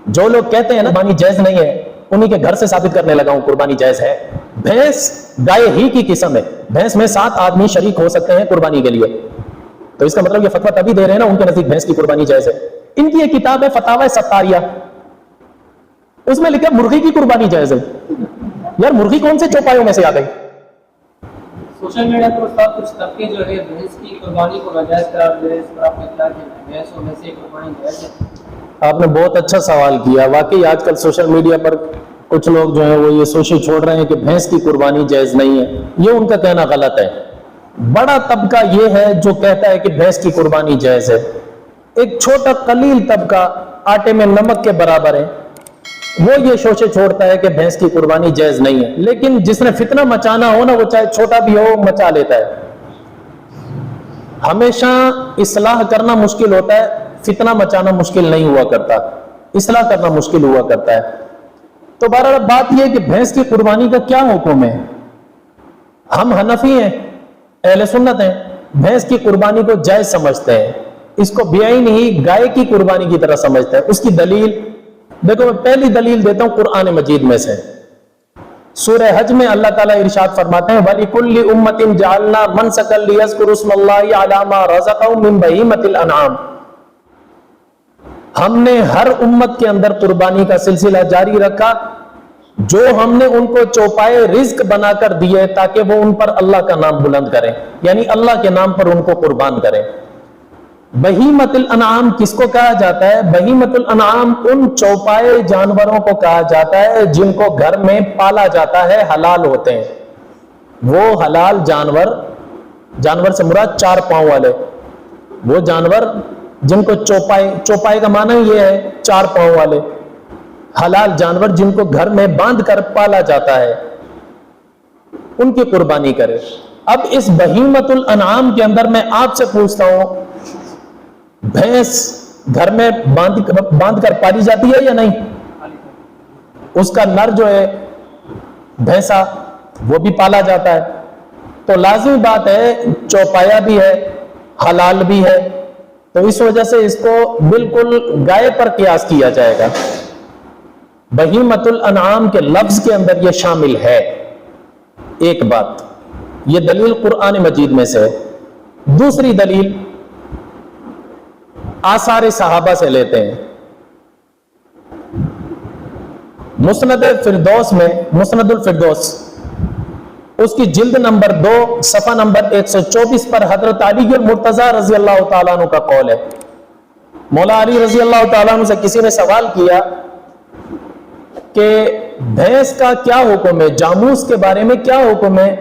جو لوگ کہتے ہیں نا قربانی جائز نہیں ہے، انہی کے گھر سے ثابت کرنے لگا ہوں قربانی جائز ہے۔ بھینس گائے ہی کی قسم ہے، بھینس میں 7 آدمی شریک ہو سکتے ہیں قربانی کے لیے، تو اس کا مطلب یہ فتویٰ تبھی دے رہے ہیں نا ان کے نزدیک بھینس کی قربانی جائز ہے۔ ان کی ایک کتاب ہے فتاوی ستاریہ، اس میں لکھا مرغی کی قربانی جائز ہے۔ یار مرغی کون سے چوپایوں میں سے آ گئی؟ سوشل میڈیا پر استاد کچھ طبقے جو ہے بھینس کی قربانی کو ناجائز قرار دے رہے ہیں، اس پر آپ نے کیا کہنا ہے؟ بھینس اور ویسے قربانی جائز ہے؟ آپ نے بہت اچھا سوال کیا۔ واقعی آج کل سوشل میڈیا پر کچھ لوگ جو ہیں وہ یہ سوچے چھوڑ رہے ہیں کہ بھینس کی قربانی جائز نہیں ہے، یہ ان کا کہنا غلط ہے۔ بڑا طبقہ یہ ہے جو کہتا ہے کہ بھینس کی قربانی جائز ہے، ایک چھوٹا قلیل طبقہ آٹے میں نمک کے برابر ہے، وہ یہ شوشے چھوڑتا ہے کہ بھینس کی قربانی جائز نہیں ہے۔ لیکن جس نے فتنہ مچانا ہو نا، وہ چاہے چھوٹا بھی ہو مچا لیتا ہے۔ ہمیشہ اصلاح کرنا مشکل ہوتا ہے، فتنہ مچانا مشکل نہیں ہوا کرتا، اصلاح کرنا مشکل ہوا کرتا ہے۔ تو بہرحال بات یہ ہے کہ بھینس کی قربانی کا کیا حکم ہے؟ ہم حنفی ہیں، اہل سنت ہیں، بھینس کی قربانی کو جائز سمجھتے ہیں، اس کو بیعین ہی گائے کی قربانی کی طرح سمجھتے ہیں۔ اس کی دلیل دیکھو، میں پہلی دلیل دیتا ہوں قرآن مجید میں سے، سورہ حج میں اللہ تعالیٰ ارشاد فرماتے ہیں وَلِكُلِّ أُمَّةٍ جَعَلْنَا مَنْسَكًا لِيَذْكُرُوا اسْمَ اللَّهِ عَلَىٰ مَا رَزَقَهُم مِّن بَهِيمَةِ الْأَنْعَامِ، ہم نے ہر امت کے اندر قربانی کا سلسلہ جاری رکھا جو ہم نے ان کو چوپائے رزق بنا کر دیے تاکہ وہ ان پر اللہ کا نام بلند کریں، یعنی اللہ کے نام پر ان کو قربان کریں۔ بہیمت الانعام کس کو کہا جاتا ہے؟ بہیمت الانعام ان چوپائے جانوروں کو کہا جاتا ہے جن کو گھر میں پالا جاتا ہے، حلال ہوتے ہیں وہ حلال جانور، جانور سے مراد 4 پاؤں والے، وہ جانور جن کو چوپائے کا معنی یہ ہے 4 پاؤں والے حلال جانور جن کو گھر میں باندھ کر پالا جاتا ہے، ان کی قربانی کرے۔ اب اس بہیمت الانعام کے اندر میں آپ سے پوچھتا ہوں، بھینس گھر میں باندھ کر پالی جاتی ہے یا نہیں؟ اس کا نر جو ہے بھینسا وہ بھی پالا جاتا ہے، تو لازمی بات ہے چوپایا بھی ہے، حلال بھی ہے، تو اس وجہ سے اس کو بالکل گائے پر قیاس کیا جائے گا۔ بہیمت الانعام کے لفظ کے اندر یہ شامل ہے۔ ایک بات یہ دلیل قرآن مجید میں سے ہے۔ دوسری دلیل آثار صحابہ سے لیتے ہیں۔ مسند الفردوس میں، مسند الفردوس اس کی جلد نمبر 2 صفحہ نمبر 124 پر حضرت علی المرتضیٰ رضی اللہ تعالیٰ عنہ کا قول ہے۔ مولا علی رضی اللہ تعالیٰ عنہ سے کسی نے سوال کیا کہ بھینس کا کیا حکم ہے، جاموس کے بارے میں کیا حکم ہے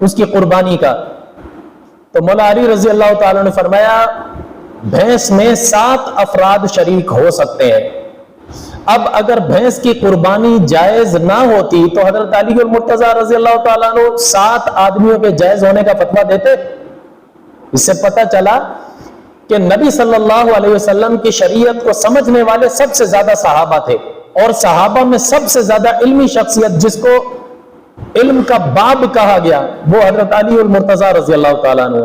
اس کی قربانی کا؟ تو مولا علی رضی اللہ تعالیٰ نے فرمایا بھینس میں 7 افراد شریک ہو سکتے ہیں۔ اب اگر بھینس کی قربانی جائز نہ ہوتی تو حضرت علی المرتضیٰ رضی اللہ تعالیٰ عنہ 7 آدمیوں کے جائز ہونے کا فتویٰ دیتے؟ اس سے پتہ چلا کہ نبی صلی اللہ علیہ وسلم کی شریعت کو سمجھنے والے سب سے زیادہ صحابہ تھے، اور صحابہ میں سب سے زیادہ علمی شخصیت جس کو علم کا باب کہا گیا وہ حضرت علی المرتضیٰ رضی اللہ تعالیٰ عنہ،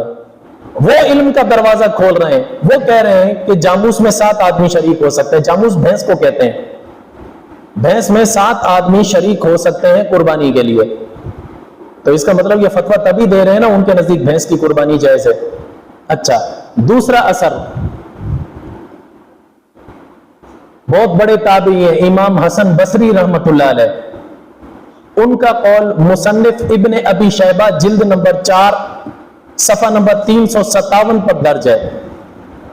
وہ علم کا دروازہ کھول رہے ہیں۔ وہ کہہ رہے ہیں کہ جاموس میں 7 آدمی شریک ہو سکتے ہیں، جاموس بھینس کو کہتے ہیں، بھینس میں 7 آدمی شریک ہو سکتے ہیں قربانی کے لیے، تو اس کا مطلب یہ فتویٰ تبھی دے رہے ہیں نا ان کے نزدیک بھینس کی قربانی جائز ہے۔ اچھا، دوسرا اثر، بہت بڑے تابعی ہیں امام حسن بصری رحمت اللہ علیہ، ان کا قول مصنف ابن ابی شیبہ جلد نمبر 4 صفحہ نمبر 357 پر درج ہے۔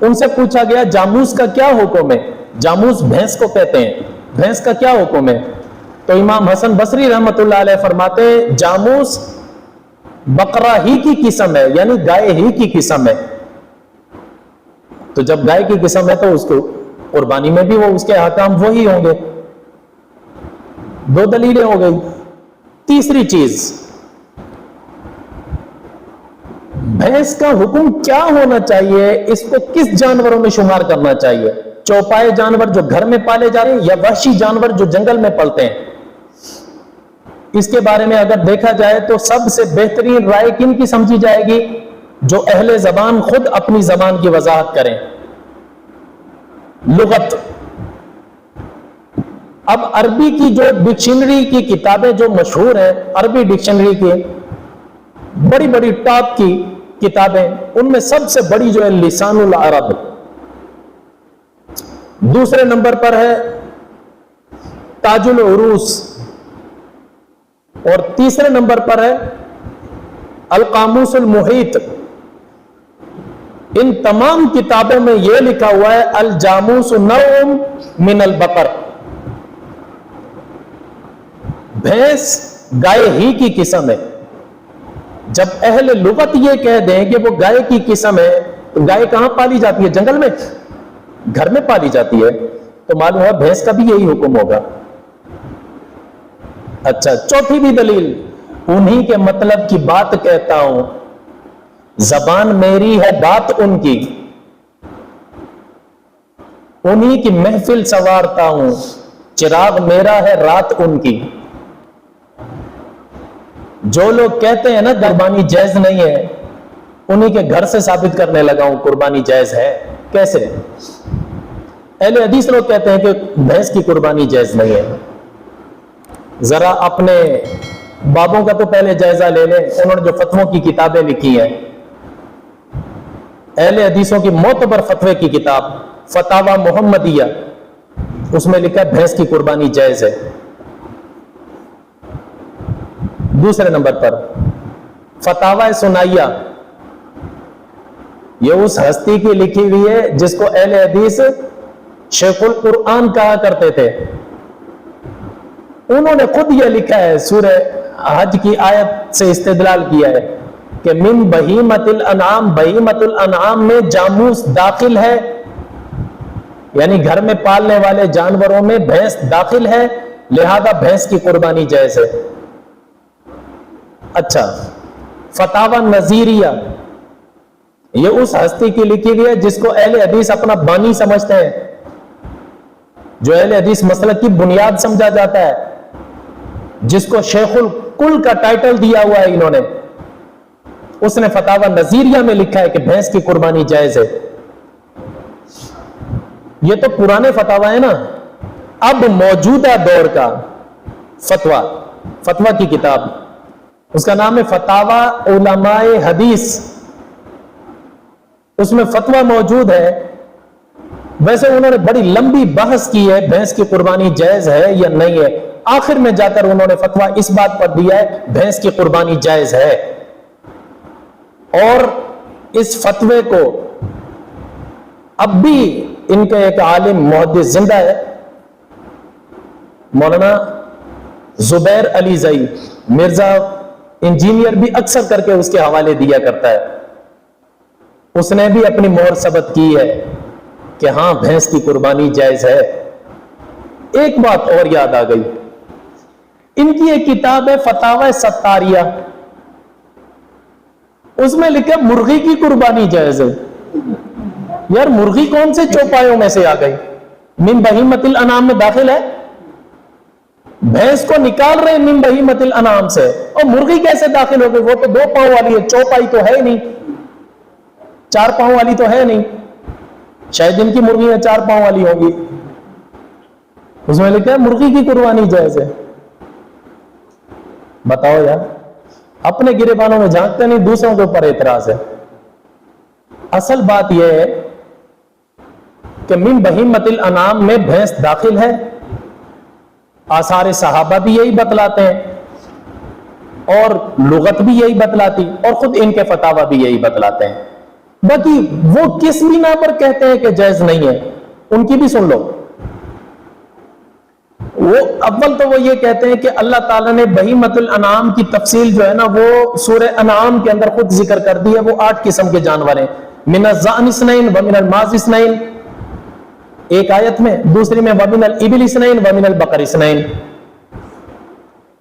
ان سے پوچھا گیا جاموس کا کیا حکم ہے، جاموس بھینس کو کہتے ہیں، بھینس کا کیا حکم ہے؟ تو امام حسن بصری رحمت اللہ علیہ فرماتے ہیں جاموس بقرہ ہی کی قسم ہے، یعنی گائے ہی کی قسم ہے، تو جب گائے کی قسم ہے تو اس کو قربانی میں بھی وہ اس کے احکام وہی ہوں گے۔ 2 دلیلیں ہو گئی۔ تیسری چیز، بھینس کا حکم کیا ہونا چاہیے، اس کو کس جانوروں میں شمار کرنا چاہیے؟ چوپائے جانور جو گھر میں پالے جا رہے ہیں یا وحشی جانور جو جنگل میں پلتے ہیں؟ اس کے بارے میں اگر دیکھا جائے تو سب سے بہترین رائے کن کی سمجھی جائے گی؟ جو اہل زبان خود اپنی زبان کی وضاحت کریں۔ لغت اب عربی کی جو ڈکشنری کی کتابیں جو مشہور ہیں، عربی ڈکشنری کی بڑی بڑی ٹاپ کی کتابیں، ان میں سب سے بڑی جو ہے لسان العرب، دوسرے نمبر پر ہے تاج العروس، اور تیسرے نمبر پر ہے القاموس المحیط۔ ان تمام کتابوں میں یہ لکھا ہوا ہے الجاموس نوع من البقر، بھینس گائے ہی کی قسم ہے۔ جب اہل لغت یہ کہہ دیں کہ وہ گائے کی قسم ہے، تو گائے کہاں پالی جاتی ہے؟ جنگل میں، گھر میں پالی جاتی ہے، تو معلوم ہے بھینس کا بھی یہی حکم ہوگا۔ اچھا، چوتھی بھی دلیل، انہی کے مطلب کی بات کہتا ہوں، زبان میری ہے بات ان کی، انہی کی محفل سنوارتا ہوں، چراغ میرا ہے رات ان کی۔ جو لوگ کہتے ہیں نا قربانی جائز نہیں ہے، انہی کے گھر سے ثابت کرنے لگا ہوں قربانی جائز ہے۔ کیسے؟ اہل حدیث لوگ کہتے ہیں کہ بھینس کی قربانی جائز نہیں ہے۔ ذرا اپنے بابوں کا تو پہلے جائزہ لے لیں، انہوں نے جو فتووں کی کتابیں لکھی ہیں، اہل حدیثوں کی معتبر فتوے کی کتاب فتاوی محمدیہ، اس میں لکھا ہے بھینس کی قربانی جائز ہے۔ دوسرے نمبر پر فتاوی سنائیہ، یہ اس ہستی کی لکھی ہوئی ہے جس کو اہل حدیث شیخ القرآن کہا کرتے تھے۔ انہوں نے خود یہ لکھا ہے، سورہ حج کی آیت سے استدلال کیا ہے کہ من بہیمت الانعام، بہیمت الانعام میں جاموس داخل ہے، یعنی گھر میں پالنے والے جانوروں میں بھینس داخل ہے، لہذا بھینس کی قربانی جائز ہے۔ اچھا، فتاوی نظیریہ، یہ اس ہستی کی لکھی ہوئی ہے جس کو اہل حدیث اپنا بانی سمجھتے ہیں، جو اہل حدیث مسلک کی بنیاد سمجھا جاتا ہے، جس کو شیخ الکل کا ٹائٹل دیا ہوا ہے انہوں نے، اس نے فتاوی نظیریہ میں لکھا ہے کہ بھینس کی قربانی جائز ہے۔ یہ تو پرانے فتاوی ہے نا، اب موجودہ دور کا فتویٰ کی کتاب، اس کا نام ہے فتاوی علماء حدیث، اس میں فتویٰ موجود ہے۔ ویسے انہوں نے بڑی لمبی بحث کی ہے بھینس کی قربانی جائز ہے یا نہیں ہے، آخر میں جا کر انہوں نے فتویٰ اس بات پر دیا ہے بھینس کی قربانی جائز ہے۔ اور اس فتوے کو اب بھی ان کے ایک عالم محدث زندہ ہے، مولانا زبیر علی زئی مرزا، انجینئر بھی اکثر کر کے اس کے حوالے دیا کرتا ہے، اس نے بھی اپنی مہر ثبت کی ہے کہ ہاں بھینس کی قربانی جائز ہے۔ ایک بات اور یاد آ گئی، ان کی ایک کتاب ہے فتاوی ستاریہ، اس میں لکھا مرغی کی قربانی جائز ہے۔ یار مرغی کون سے چوپایوں میں سے آ گئی؟ من بہیمت الانعام میں داخل ہے، بھینس کو نکال رہے من بہیمت الانعام سے، اور مرغی کیسے داخل ہو گئی؟ وہ تو 2 پاؤں والی ہے، چوپائی تو ہے نہیں، 4 پاؤں والی تو ہے نہیں، شاید ان کی مرغیاں 4 پاؤں والی ہوگی۔ اس میں لکھا ہے مرغی کی قربانی جائز ہے۔ بتاؤ یار، اپنے گریبانوں میں جھانکتے نہیں، دوسروں کے اوپر اعتراض ہے۔ اصل بات یہ ہے کہ من بہیمت الانعام میں بھینس داخل ہے، آثار صحابہ بھی یہی بتلاتے ہیں، اور لغت بھی یہی بتلاتی، اور خود ان کے فتاوی بھی یہی بتلاتے ہیں۔ باقی وہ کس بنا پر کہتے ہیں کہ جائز نہیں ہے، ان کی بھی سن لو۔ وہ اول تو وہ یہ کہتے ہیں کہ اللہ تعالیٰ نے بہیمت الانعام کی تفصیل جو ہے نا وہ سورہ انعام کے اندر خود ذکر کر دی ہے، وہ 8 قسم کے جانور ہیں، من الضأن اثنین ومن الماعز اثنین، ایک آیت میں، دوسری میں ومن الابل اثنین ومن البقر اثنین،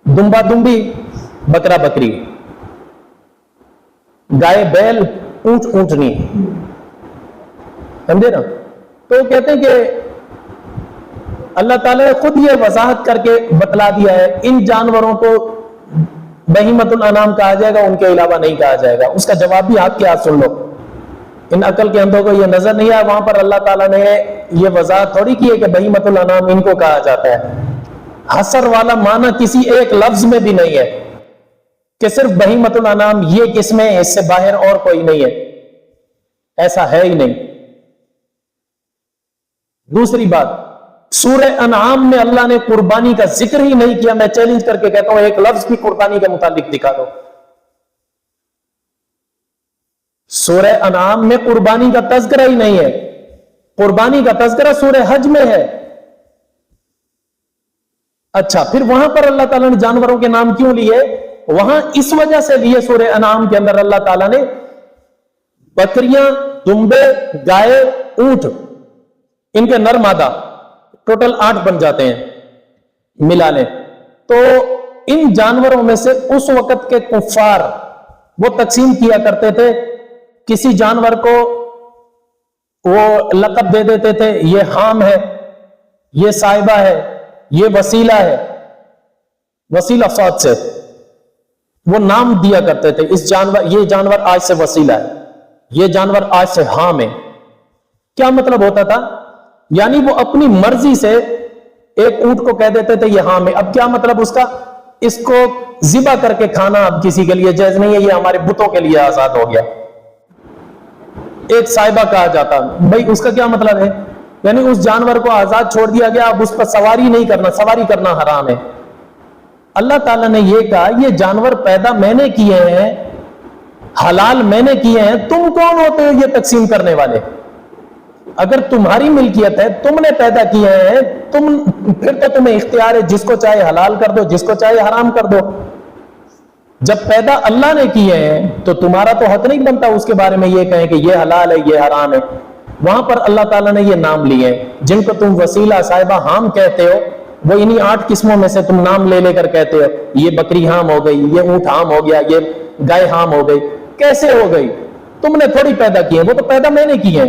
دمبا دمبی، بکرا بکری، گائے بیل، اونٹ اونٹنی، سمجھے نا؟ تو کہتے ہیں کہ اللہ تعالیٰ نے خود یہ وضاحت کر کے بتلا دیا ہے ان جانوروں کو بہیمت الانعام کہا جائے گا، ان کے علاوہ نہیں کہا جائے گا۔ اس کا جواب بھی ہاتھ کے ہاتھ سن لو، ان عقل کے اندھوں کو یہ نظر نہیں آیا، وہاں پر اللہ تعالیٰ نے یہ وضاحت تھوڑی کی ہے کہ بہیمت الانعام ان کو کہا جاتا ہے، حسر والا معنی کسی ایک لفظ میں بھی نہیں ہے کہ صرف بہیمۃ الانعام یہ قسم ہے، اس سے باہر اور کوئی نہیں ہے، ایسا ہے ہی نہیں۔ دوسری بات، سورہ انعام میں اللہ نے قربانی کا ذکر ہی نہیں کیا۔ میں چیلنج کر کے کہتا ہوں ایک لفظ بھی قربانی کے متعلق دکھا دو۔ سورہ انعام میں قربانی کا تذکرہ ہی نہیں ہے، قربانی کا تذکرہ سورہ حج میں ہے۔ اچھا، پھر وہاں پر اللہ تعالیٰ نے جانوروں کے نام کیوں لیے؟ وہاں اس وجہ سے لیے سورہ انعام کے اندر اللہ تعالیٰ نے بکریاں، دمبے، گائے، اونٹ، ان کے نر مادہ ٹوٹل 8 بن جاتے ہیں، ملا لیں تو ان جانوروں میں سے اس وقت کے کفار وہ تقسیم کیا کرتے تھے، کسی جانور کو وہ لقب دے دیتے تھے، یہ حام ہے، یہ صاحبہ ہے، یہ وسیلہ ہے، وسیلہ صاد سے وہ نام دیا کرتے تھے، اس جانور، یہ جانور آج سے وسیلہ ہے، یہ جانور آج سے حام ہے۔ کیا مطلب ہوتا تھا؟ یعنی وہ اپنی مرضی سے ایک اونٹ کو کہہ دیتے تھے یہ حام ہے۔ اب کیا مطلب اس کا؟ اس کو ذبح کر کے کھانا اب کسی کے لیے جائز نہیں ہے، یہ ہمارے بتوں کے لیے آزاد ہو گیا۔ ایک صاحبہ کہا جاتا، بھائی اس کا کیا مطلب ہے؟ یعنی اس جانور کو آزاد چھوڑ دیا گیا، اب اس پر سواری نہیں کرنا، سواری کرنا حرام ہے۔ اللہ تعالیٰ نے یہ کہا یہ جانور پیدا میں نے کیے ہیں، حلال میں نے کیے ہیں، تم کون ہوتے ہو یہ تقسیم کرنے والے؟ اگر تمہاری ملکیت ہے، تم نے پیدا کیے ہیں، پھر تو تمہیں اختیار ہے، جس کو چاہے حلال کر دو، جس کو چاہے حرام کر دو۔ جب پیدا اللہ نے کیے ہیں تو تمہارا تو حق نہیں بنتا اس کے بارے میں یہ کہیں کہ یہ حلال ہے یہ حرام ہے۔ وہاں پر اللہ تعالیٰ نے یہ نام لیے ہیں جن کو تم وسیلہ، صاحبہ، حام کہتے ہو، وہ انہی 8 قسموں میں سے تم نام لے لے کر کہتے ہو، یہ بکری حام ہو گئی، یہ اونٹ حام ہو گیا، یہ گائے حام ہو گئی۔ کیسے ہو گئی؟ تم نے تھوڑی پیدا کی ہے، وہ تو پیدا میں نے کی ہے۔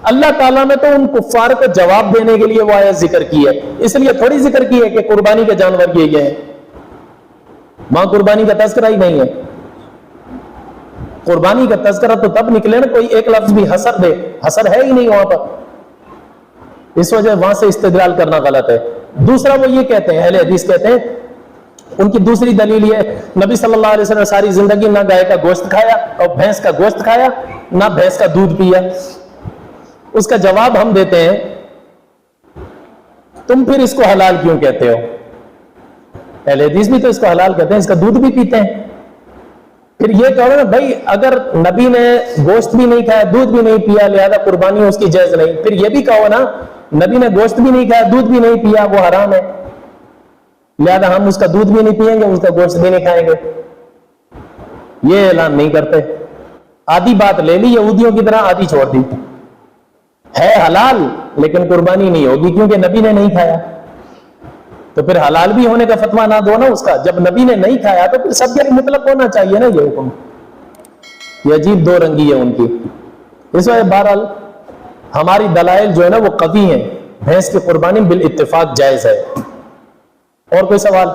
اللہ تعالیٰ نے تو ان کفار کو جواب دینے کے لیے وہ آیت ذکر کی ہے، اس لیے تھوڑی ذکر کی ہے کہ قربانی کے جانور یہ ہیں، وہاں قربانی کا تذکرہ ہی نہیں ہے۔ قربانی کا تذکرہ تو تب نکلے نا کوئی ایک لفظ بھی حسر دے، حسر ہے ہی نہیں وہاں پر، اس وجہ وہاں سے استدلال کرنا غلط ہے۔ دوسرا وہ یہ کہتے ہیں، اہل حدیث کہتے ہیں، ان کی دوسری دلیل یہ، نبی صلی اللہ علیہ وسلم ساری زندگی نہ گائے کا گوشت کھایا اور بھینس کا گوشت کھایا، نہ بھینس کا دودھ پیا۔ اس کا جواب ہم دیتے ہیں تم پھر اس کو حلال کیوں کہتے ہو؟ اہل حدیث بھی تو اس کو حلال کہتے ہیں، اس کا دودھ بھی پیتے ہیں۔ پھر یہ کہو نا بھائی اگر نبی نے گوشت بھی نہیں کھایا، دودھ بھی نہیں پیا، لہذا قربانی اس کی جائز نہیں۔ پھر یہ بھی کہو نا نبی نے گوشت بھی نہیں کھایا، دودھ بھی نہیں پیا، وہ حرام ہے، لہذا ہم اس کا دودھ بھی نہیں پیئیں گے، اس کا گوشت بھی نہیں کھائیں گے۔ یہ اعلان نہیں کرتے، آدھی بات لے لی یہودیوں کی طرح، آدھی چھوڑ دی۔ ہے حلال لیکن قربانی نہیں ہوگی کیونکہ نبی نے نہیں کھایا، تو پھر حلال بھی ہونے کا فتویٰ نہ دو نا اس کا۔ جب نبی نے نہیں کھایا تو پھر سب کے لیے مطلق ہونا چاہیے نا یہ حکم۔ یہ عجیب دو رنگی ہے ان کی۔ اس وجہ بہرحال ہماری دلائل جو ہے نا وہ قوی ہیں، بھینس کی قربانی بالاتفاق جائز ہے۔ اور کوئی سوال؟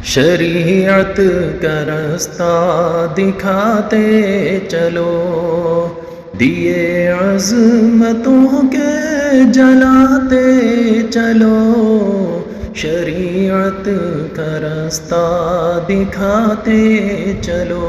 شریعت کا رستہ دکھاتے چلو، دیے عظمتوں کے جلاتے چلو، شریعت کا رستہ دکھاتے چلو۔